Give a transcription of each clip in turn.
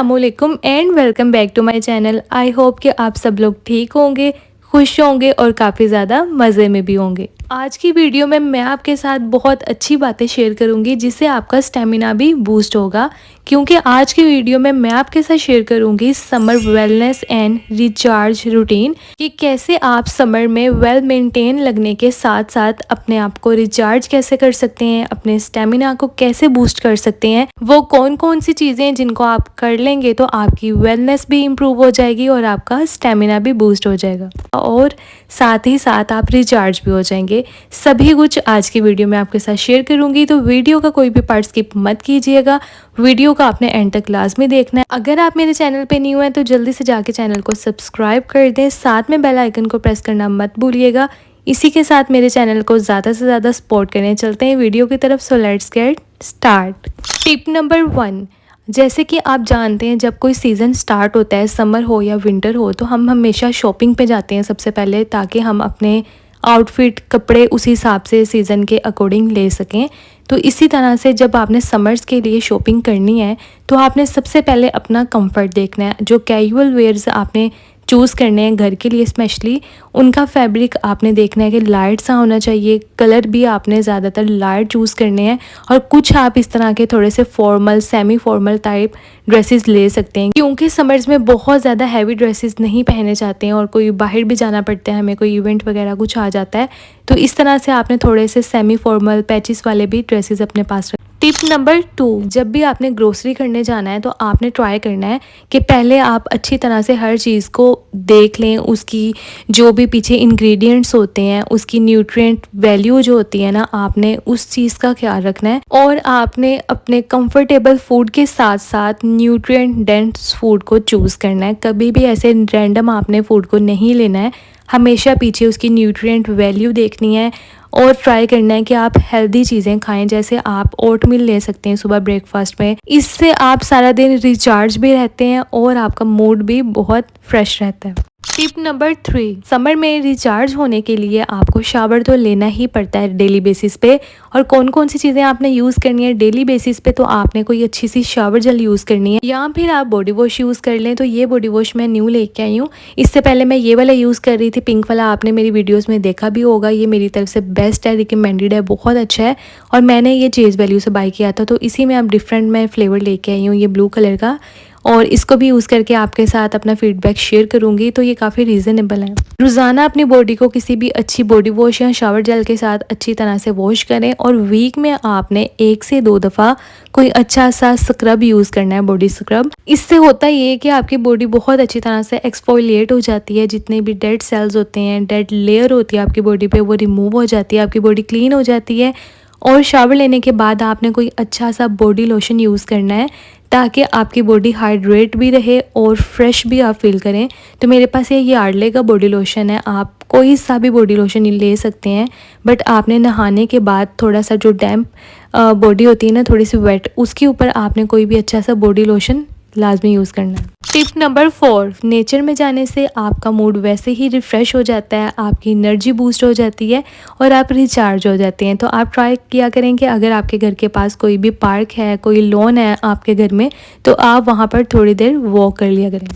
अस्सलामुअलैकुम and welcome back to my channel. I hope कि आप सब लोग ठीक होंगे, खुश होंगे और काफ़ी ज़्यादा मज़े में भी होंगे। आज की वीडियो में मैं आपके साथ बहुत अच्छी बातें शेयर करूंगी जिससे आपका स्टेमिना भी बूस्ट होगा, क्योंकि आज की वीडियो में मैं आपके साथ शेयर करूंगी summer wellness and recharge routine कि कैसे आप समर में वेल मेंटेन लगने के साथ साथ अपने आप को रिचार्ज कैसे कर सकते हैं, अपने स्टेमिना को कैसे बूस्ट कर सकते हैं। वो कौन कौन सी चीज़ें हैं जिनको आप कर लेंगे तो आपकी वेलनेस भी इम्प्रूव हो जाएगी और आपका स्टेमिना भी बूस्ट हो जाएगा और साथ ही साथ आप रिचार्ज भी हो जाएंगे। सभी कुछ आज की वीडियो में आपके साथ शेयर करूंगी, तो वीडियो का कोई भी पार्ट स्किप मत कीजिएगा। वीडियो का आपने एंड तक लाजमी देखना है। अगर आप मेरे चैनल पे न्यू हैं तो जल्दी से जाके चैनल को सब्सक्राइब कर दें, साथ में बेल आइकन को प्रेस करना मत भूलिएगा। इसी के साथ मेरे चैनल को ज़्यादा से ज़्यादा सपोर्ट करने चलते हैं वीडियो की तरफ। So let's get start. Tip number 1, जैसे कि आप जानते हैं जब कोई सीज़न स्टार्ट होता है, समर हो या विंटर हो, तो हम हमेशा शॉपिंग पे जाते हैं सबसे पहले, ताकि हम अपने आउटफिट कपड़े उसी हिसाब से सीज़न के अकॉर्डिंग ले सकें। तो इसी तरह से जब आपने समर्स के लिए शॉपिंग करनी है तो आपने सबसे पहले अपना कंफर्ट देखना है। जो कैजुअल वेयर्स आपने चूज़ करने हैं घर के लिए स्पेशली, उनका फैब्रिक आपने देखना है कि लाइट सा होना चाहिए। कलर भी आपने ज़्यादातर लाइट चूज़ करने हैं और कुछ आप इस तरह के थोड़े से formal semi formal type dresses ले सकते हैं, क्योंकि समर्स में बहुत ज़्यादा हैवी ड्रेसेस नहीं पहने जाते हैं और कोई बाहर भी जाना पड़ता है, हमें कोई इवेंट वगैरह कुछ आ जाता है, तो इस तरह से आपने थोड़े से सेमी फॉर्मल पैचेस वाले भी ड्रेसेस अपने पास। टिप नंबर 2, जब भी आपने ग्रोसरी करने जाना है तो आपने ट्राई करना है कि पहले आप अच्छी तरह से हर चीज़ को देख लें, उसकी जो भी पीछे इंग्रेडिएंट्स होते हैं, उसकी न्यूट्रिएंट वैल्यू जो होती है ना, आपने उस चीज़ का ख्याल रखना है। और आपने अपने कंफर्टेबल फूड के साथ साथ न्यूट्रिएंट डेंस फूड को चूज़ करना है। कभी भी ऐसे रैंडम आपने फूड को नहीं लेना है, हमेशा पीछे उसकी न्यूट्रिएंट वैल्यू देखनी है और ट्राई करना है कि आप हेल्दी चीज़ें खाएं। जैसे आप ओट मील ले सकते हैं सुबह ब्रेकफास्ट में, इससे आप सारा दिन रिचार्ज भी रहते हैं और आपका मूड भी बहुत फ्रेश रहता है। टिप नंबर 3, समर में रिचार्ज होने के लिए आपको शावर तो लेना ही पड़ता है डेली बेसिस पे। और कौन कौन सी चीज़ें आपने यूज़ करनी है डेली बेसिस पे, तो आपने कोई अच्छी सी शावर जेल यूज़ करनी है या फिर आप बॉडी वॉश यूज़ कर लें। तो ये बॉडी वॉश मैं न्यू लेके आई हूँ। इससे पहले मैं ये वाला यूज़ कर रही थी, पिंक वाला, आपने मेरी वीडियोज़ में देखा भी होगा। ये मेरी तरफ से बेस्ट है, रिकमेंडेड है, बहुत अच्छा है और मैंने ये चेज़ वैल्यू से बाय किया था। तो इसी में अब डिफरेंट मैं फ्लेवर लेके आई हूँ, ये ब्लू कलर का, और इसको भी यूज़ करके आपके साथ अपना फीडबैक शेयर करूंगी। तो ये काफ़ी रीज़नेबल है। रोज़ाना अपनी बॉडी को किसी भी अच्छी बॉडी वॉश या शावर जेल के साथ अच्छी तरह से वॉश करें और वीक में आपने 1 से 2 दफ़ा कोई अच्छा सा स्क्रब यूज़ करना है, बॉडी स्क्रब। इससे होता ये है कि आपकी बॉडी बहुत अच्छी तरह से एक्सफोलिएट हो जाती है, जितने भी डेड सेल्स होते हैं, डेड लेयर होती है आपकी बॉडी पे, वो रिमूव हो जाती है, आपकी बॉडी क्लीन हो जाती है। और शावर लेने के बाद आपने कोई अच्छा सा बॉडी लोशन यूज़ करना है ताकि आपकी बॉडी हाइड्रेट भी रहे और फ्रेश भी आप फील करें। तो मेरे पास ये यार्डले का बॉडी लोशन है, आप कोई सा भी बॉडी लोशन ले सकते हैं, बट आपने नहाने के बाद थोड़ा सा जो डैम्प बॉडी होती है ना, थोड़ी सी वेट, उसके ऊपर आपने कोई भी अच्छा सा बॉडी लोशन लाजमी यूज़ करना है। टिप नंबर 4, नेचर में जाने से आपका मूड वैसे ही रिफ़्रेश हो जाता है, आपकी एनर्जी बूस्ट हो जाती है और आप रिचार्ज हो जाते हैं। तो आप ट्राई किया करें कि अगर आपके घर के पास कोई भी पार्क है, कोई लॉन है आपके घर में, तो आप वहाँ पर थोड़ी देर वॉक कर लिया करें।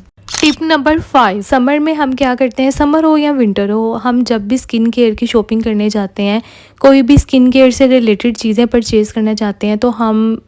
टिप नंबर 5, समर में हम क्या करते हैं, समर हो या विंटर हो, हम जब भी स्किन केयर की शॉपिंग करने जाते हैं, कोई भी स्किन केयर से रिलेटेड चीज़ें परचेज़ करना चाहते हैं, तो हम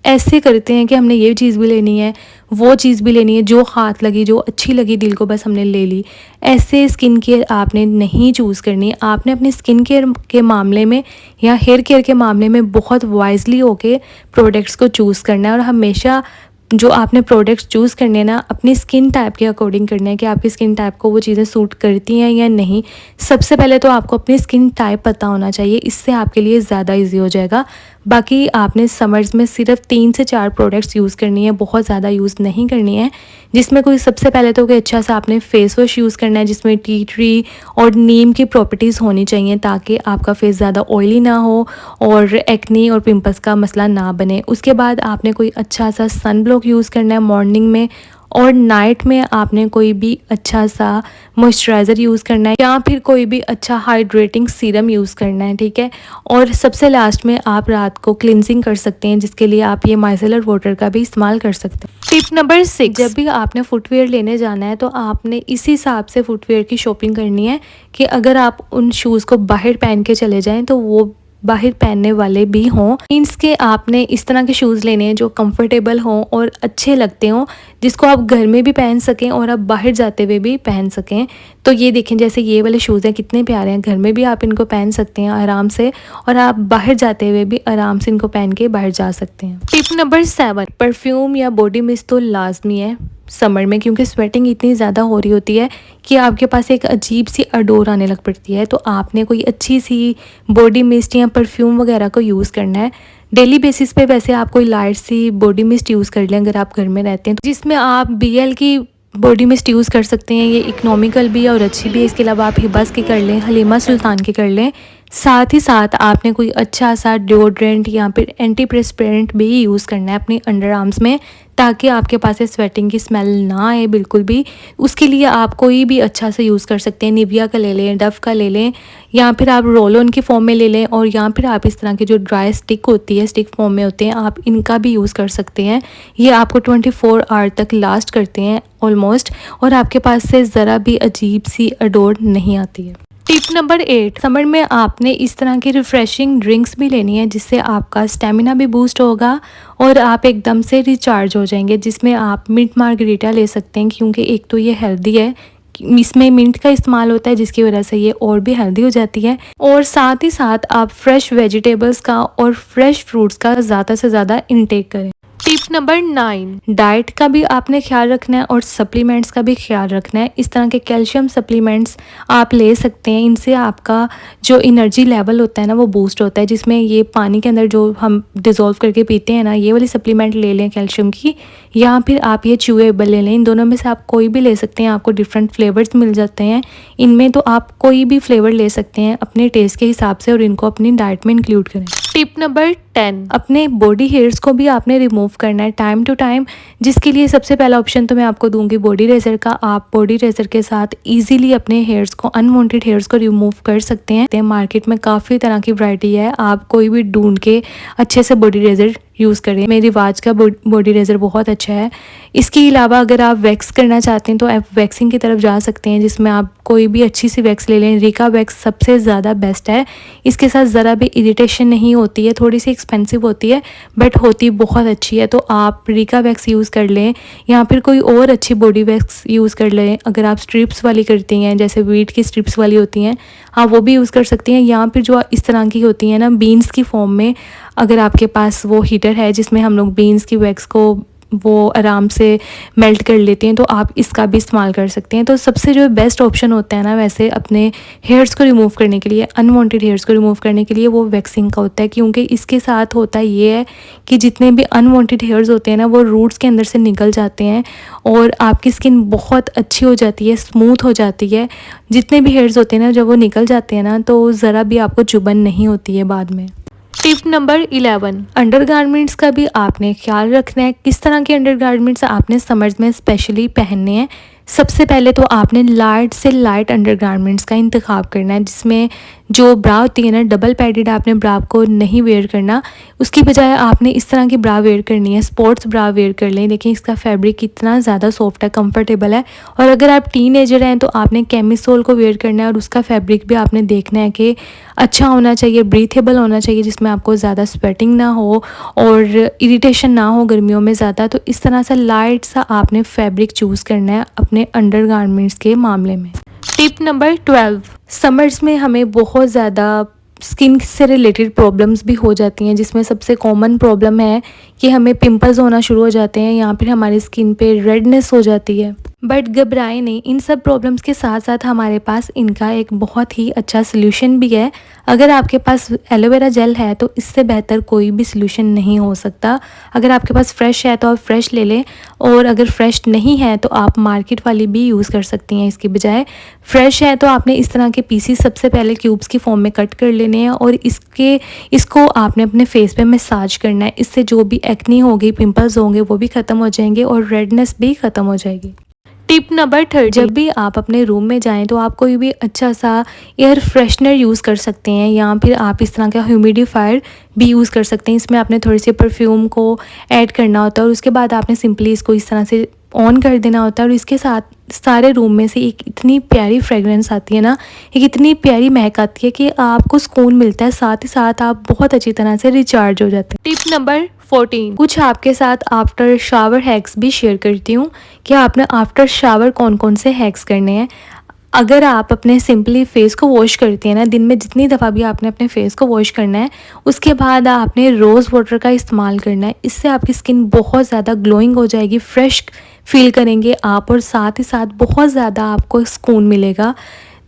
ऐसे करते हैं कि हमने ये चीज़ भी लेनी है, वो चीज़ भी लेनी है, जो हाथ लगी, जो अच्छी लगी दिल को, बस हमने ले ली। ऐसे स्किन केयर आपने नहीं चूज़ करनी। आपने अपनी स्किन केयर के मामले में या हेयर केयर के मामले में बहुत वाइजली होके प्रोडक्ट्स को चूज़ करना है और हमेशा जो आपने प्रोडक्ट्स चूज़ करने हैं ना, अपनी स्किन टाइप के अकॉर्डिंग करना है कि आपकी स्किन टाइप को वो चीज़ें सूट करती हैं या नहीं। सबसे पहले तो आपको अपनी स्किन टाइप पता होना चाहिए, इससे आपके लिए ज़्यादा इजी हो जाएगा। बाकी आपने समर्स में सिर्फ 3 से 4 प्रोडक्ट्स यूज़ करनी है, बहुत ज़्यादा यूज़ नहीं करनी है। जिसमें कोई सबसे पहले तो कोई अच्छा सा आपने फेस वॉश यूज़ करना है जिसमें टी ट्री और नीम की प्रॉपर्टीज़ होनी चाहिए, ताकि आपका फेस ज़्यादा ऑयली ना हो और एक्नी और पिंपल्स का मसला ना बने। उसके बाद आपने कोई अच्छा सा सन ब्लॉक यूज़ करना है मॉर्निंग में और नाइट में आपने कोई भी अच्छा सा मॉइस्चराइज़र यूज़ करना है या फिर कोई भी अच्छा हाइड्रेटिंग सीरम यूज़ करना है, ठीक है। और सबसे लास्ट में आप रात को क्लिनजिंग कर सकते हैं, जिसके लिए आप ये माइसेलर वाटर का भी इस्तेमाल कर सकते हैं। टिप नंबर 6, जब भी आपने फुटवेयर लेने जाना है तो आपने इस हिसाब से फुटवेयर की शॉपिंग करनी है कि अगर आप उन शूज़ को बाहर पहन के चले जाएं तो वो बाहर पहनने वाले भी हों। मीन्स के आपने इस तरह के शूज़ लेने हैं जो कंफर्टेबल हों और अच्छे लगते हों, जिसको आप घर में भी पहन सकें और आप बाहर जाते हुए भी पहन सकें। तो ये देखें, जैसे ये वाले शूज़ हैं कितने प्यारे हैं, घर में भी आप इनको पहन सकते हैं आराम से और आप बाहर जाते हुए भी आराम से इनको पहन के बाहर जा सकते हैं। टिप नंबर 7, परफ्यूम या बॉडी मिस्ट तो लाजमी है समर में, क्योंकि स्वेटिंग इतनी ज़्यादा हो रही होती है कि आपके पास एक अजीब सी अडोर आने लग पड़ती है। तो आपने कोई अच्छी सी बॉडी मिस्ट या परफ्यूम वगैरह को यूज़ करना है डेली बेसिस पे। वैसे आप कोई लाइट सी बॉडी मिस्ट यूज़ कर लें अगर आप घर में रहते हैं, तो जिसमें आप BL की बॉडी मिस्ट यूज़ कर सकते हैं। ये इकोनॉमिकल भी है और अच्छी भी है। इसके अलावा आप हिबास की कर लें, हलीमा सुल्तान की कर लें। साथ ही साथ आपने कोई अच्छा सा डिओड्रेंट या फिर एंटीप्रेस्पिरेंट भी यूज़ करना है अपने अंडर आर्म्स में, ताकि आपके पास से स्वेटिंग की स्मेल ना आए बिल्कुल भी। उसके लिए आप कोई भी अच्छा सा यूज़ कर सकते हैं। निविया का ले लें, डव का ले लें, या फिर आप रोल ऑन की फॉर्म में ले लें, और या फिर आप इस तरह की जो ड्राई स्टिक होती है, स्टिक फॉर्म में होते हैं, आप इनका भी यूज़ कर सकते हैं। ये आपको 24 आवर तक लास्ट करते हैं ऑलमोस्ट, और आपके पास से ज़रा भी अजीब सी अडोर नहीं आती है। टिप नंबर 8, समर में आपने इस तरह की रिफ़्रेशिंग ड्रिंक्स भी लेनी है, जिससे आपका स्टेमिना भी बूस्ट होगा और आप एकदम से रिचार्ज हो जाएंगे। जिसमें आप मिंट मार्गरीटा ले सकते हैं, क्योंकि एक तो ये हेल्दी है, इसमें मिंट का इस्तेमाल होता है, जिसकी वजह से ये और भी हेल्दी हो जाती है। और साथ ही साथ आप फ्रेश वेजिटेबल्स का और फ्रेश फ्रूट्स का ज़्यादा से ज़्यादा इंटेक करें। टिप नंबर 9, डाइट का भी आपने ख्याल रखना है और सप्लीमेंट्स का भी ख्याल रखना है। इस तरह के कैल्शियम सप्लीमेंट्स आप ले सकते हैं। इनसे आपका जो एनर्जी लेवल होता है ना वो बूस्ट होता है, जिसमें ये पानी के अंदर जो हम डिज़ोल्व करके पीते हैं ना, ये वाली सप्लीमेंट ले लें कैल्शियम की, या फिर आप ये च्यूएबल ले लें। इन दोनों में से आप कोई भी ले सकते हैं, आपको डिफरेंट फ्लेवर्स मिल जाते हैं इनमें, तो आप कोई भी फ्लेवर ले सकते हैं अपने टेस्ट के हिसाब से और इनको अपनी डाइट में इंक्लूड करें। टिप नंबर 10, अपने बॉडी हेयर्स को भी आपने रिमूव करना है टाइम टू टाइम, जिसके लिए सबसे पहला ऑप्शन तो मैं आपको दूंगी बॉडी रेजर का। आप बॉडी रेजर के साथ इजीली अपने हेयर्स को, अनवांटेड हेयर्स को रिमूव कर सकते हैं। मार्केट में काफ़ी तरह की वैरायटी है, आप कोई भी ढूंढ के अच्छे से बॉडी रेजर यूज़ करें। मेरी रिवाज का बॉडी रेजर बहुत अच्छा है। इसके अलावा अगर आप वैक्स करना चाहते हैं तो आप वैक्सिंग की तरफ जा सकते हैं, जिसमें आप कोई भी अच्छी सी वैक्स ले लें। रिका वैक्स सबसे ज़्यादा बेस्ट है, इसके साथ ज़रा भी इरिटेशन नहीं होती है। थोड़ी सी एक्सपेंसिव होती है बट होती बहुत अच्छी है, तो आप रिका वैक्स यूज़ कर लें या फिर कोई और अच्छी बॉडी वैक्स यूज़ कर लें। अगर आप स्ट्रिप्स वाली करती हैं, जैसे वीट की स्ट्रिप्स वाली होती हैं, आप वो भी यूज़ कर सकती हैं। या फिर जो इस तरह की होती हैं ना बीन्स की फॉर्म में, अगर आपके पास वो हीटर है जिसमें हम लोग बीन्स की वैक्स को वो आराम से मेल्ट कर लेते हैं, तो आप इसका भी इस्तेमाल कर सकते हैं। तो सबसे जो बेस्ट ऑप्शन होता है ना वैसे अपने हेयर्स को रिमूव करने के लिए, अनवांटेड हेयर्स को रिमूव करने के लिए, वो वैक्सिंग का होता है। क्योंकि इसके साथ होता ये है कि जितने भी अनवांटेड हेयर्स होते हैं ना वो रूट्स के अंदर से निकल जाते हैं और आपकी स्किन बहुत अच्छी हो जाती है, स्मूथ हो जाती है। जितने भी हेयर्स होते हैं ना जब वो निकल जाते हैं ना तो ज़रा भी आपको चुभन नहीं होती है बाद में। टिप नंबर 11, अंडरगारमेंट्स का भी आपने ख्याल रखना है। किस तरह के अंडरगारमेंट्स आपने समर्स में स्पेशली पहनने हैं। सबसे पहले तो आपने लाइट से लाइट अंडरगारमेंट्स का इंतखाब करना है, जिसमें जो ब्रा होती है ना डबल पैडेड, आपने ब्रा को नहीं वेयर करना। उसकी बजाय आपने इस तरह की ब्रा वेयर करनी है, स्पोर्ट्स ब्रा वेयर कर लें। देखिए इसका फैब्रिक कितना ज़्यादा सॉफ्ट है, कंफर्टेबल है। और अगर आप टीनेजर हैं तो आपने कैमिसोल को वेयर करना है और उसका फैब्रिक भी आपने देखना है कि अच्छा होना चाहिए, ब्रीथेबल होना चाहिए, जिसमें आपको ज़्यादा स्वेटिंग ना हो और इरिटेशन ना हो गर्मियों में ज़्यादा। तो इस तरह से लाइट सा आपने फैब्रिक चूज़ करना है अपने अंडरगारमेंट्स के मामले में। टिप नंबर 12, समर्स में हमें बहुत ज़्यादा स्किन से रिलेटेड प्रॉब्लम्स भी हो जाती हैं, जिसमें सबसे कॉमन प्रॉब्लम है कि हमें पिंपल्स होना शुरू हो जाते हैं या फिर हमारी स्किन पे रेडनेस हो जाती है। बट घबराएं नहीं, इन सब प्रॉब्लम्स के साथ साथ हमारे पास इनका एक बहुत ही अच्छा सल्यूशन भी है। अगर आपके पास एलोवेरा जेल है तो इससे बेहतर कोई भी सल्यूशन नहीं हो सकता। अगर आपके पास फ्रेश है तो आप फ्रेश ले लें, और अगर फ्रेश नहीं है तो आप मार्केट वाली भी यूज़ कर सकती हैं इसकी बजाय। फ्रेश है तो आपने इस तरह के पीसीस सबसे पहले क्यूब्स की फॉर्म में कट कर लेने हैं और इसको आपने अपने फेस पे मसाज करना है। इससे जो भी एक्नी होगी, पिंपल्स होंगे वो भी ख़त्म हो जाएंगे और रेडनेस भी ख़त्म हो जाएगी। टिप नंबर 30, जब भी आप अपने रूम में जाएं तो आप कोई भी अच्छा सा एयर फ्रेशनर यूज़ कर सकते हैं या फिर आप इस तरह का ह्यूमिडिफायर भी यूज़ कर सकते हैं। इसमें आपने थोड़ी सी परफ्यूम को ऐड करना होता है और उसके बाद आपने सिंपली इसको इस तरह से ऑन कर देना होता है और इसके साथ सारे रूम में से एक इतनी प्यारी फ्रेगरेंस आती है ना, एक इतनी प्यारी महक आती है कि आपको सुकून मिलता है, साथ ही साथ आप बहुत अच्छी तरह से रिचार्ज हो जाते हैं। टिप नंबर 14, कुछ आपके साथ आफ्टर शावर हैक्स भी शेयर करती हूँ कि आपने आफ्टर शावर कौन कौन से हैक्स करने हैं। अगर आप अपने सिंपली फेस को वॉश करती हैं ना, दिन में जितनी दफ़ा भी आपने अपने फेस को वॉश करना है, उसके बाद आपने रोज़ वाटर का इस्तेमाल करना है। इससे आपकी स्किन बहुत ज़्यादा ग्लोइंग हो जाएगी, फ्रेश फील करेंगे आप और साथ ही साथ बहुत ज़्यादा आपको सुकून मिलेगा।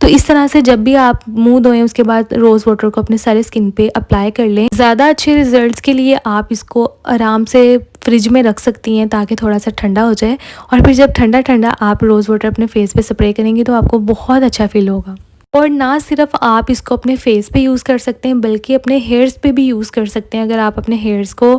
तो इस तरह से जब भी आप मुंह धोएं उसके बाद रोज़ वाटर को अपने सारे स्किन पे अप्लाई कर लें। ज़्यादा अच्छे रिजल्ट्स के लिए आप इसको आराम से फ्रिज में रख सकती हैं ताकि थोड़ा सा ठंडा हो जाए और फिर जब ठंडा ठंडा आप रोज़ वाटर अपने फेस पे स्प्रे करेंगे तो आपको बहुत अच्छा फील होगा। और ना सिर्फ आप इसको अपने फेस पे यूज़ कर सकते हैं बल्कि अपने हेयर्स पे भी यूज़ कर सकते हैं। अगर आप अपने हेयर्स को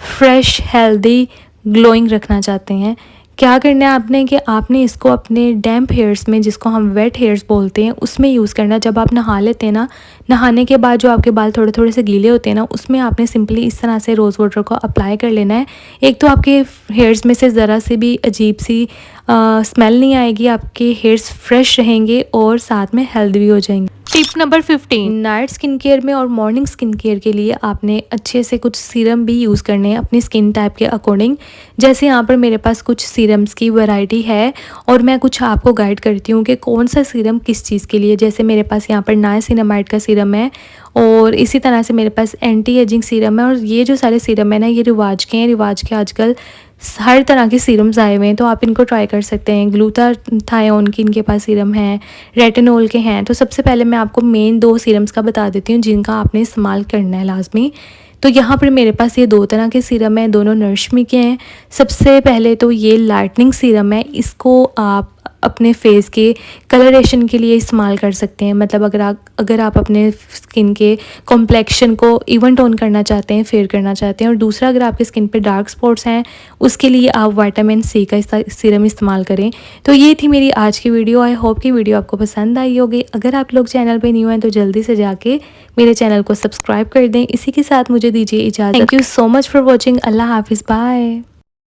फ्रेश, हेल्दी, ग्लोइंग रखना चाहते हैं, क्या करना है आपने कि आपने इसको अपने डैम्प हेयर्स में, जिसको हम वेट हेयर्स बोलते हैं, उसमें यूज़ करना है। जब आप नहा लेते हैं ना, नहाने के बाद जो आपके बाल थोड़े थोड़े से गीले होते हैं ना, उसमें आपने सिंपली इस तरह से रोज़ वाटर को अप्लाई कर लेना है। एक तो आपके हेयर्स में से ज़रा से भी अजीब सी स्मेल नहीं आएगी, आपके हेयर्स फ्रेश रहेंगे और साथ में हेल्दी भी हो जाएंगे। Tip number 15, night skin care में और मॉर्निंग स्किन केयर के लिए आपने अच्छे से कुछ सीरम भी यूज़ करने हैं अपनी स्किन टाइप के अकॉर्डिंग। जैसे यहाँ पर मेरे पास कुछ सीरम्स की वैरायटी है और मैं कुछ आपको गाइड करती हूँ कि कौन सा सीरम किस चीज़ के लिए। जैसे मेरे पास यहाँ पर नाइसिनामाइड का सीरम है और इसी तरह से मेरे पास एंटी एजिंग सीरम है। और ये जो सारे सीरम है ना, ये रिवाज के आजकल हर तरह के सीरम्स आए हुए हैं, तो आप इनको ट्राई कर सकते हैं। ग्लूटाथायोन की इनके पास सीरम है, रेटिनोल के हैं। तो सबसे पहले मैं आपको मेन 2 सीरम्स का बता देती हूँ जिनका आपने इस्तेमाल करना है लाजमी। तो यहाँ पर मेरे पास ये 2 तरह के सीरम हैं, दोनों नरिश्मी के हैं। सबसे पहले तो ये लाइटनिंग सीरम है, इसको आप अपने फेस के कलरेशन के लिए इस्तेमाल कर सकते हैं। मतलब अगर आप अपने स्किन के कॉम्प्लेक्शन को इवन टोन करना चाहते हैं, फेयर करना चाहते हैं। और दूसरा, अगर आपकी स्किन पे डार्क स्पॉट्स हैं उसके लिए आप विटामिन सी का सीरम इस्तेमाल करें। तो ये थी मेरी आज की वीडियो। आई होप कि वीडियो आपको पसंद आई होगी। अगर आप लोग चैनल पे न्यू हैं तो जल्दी से जाके मेरे चैनल को सब्सक्राइब कर दें। इसी के साथ मुझे दीजिए इजाज़त। Thank you so much for watching. अल्लाह हाफिज़, बाय।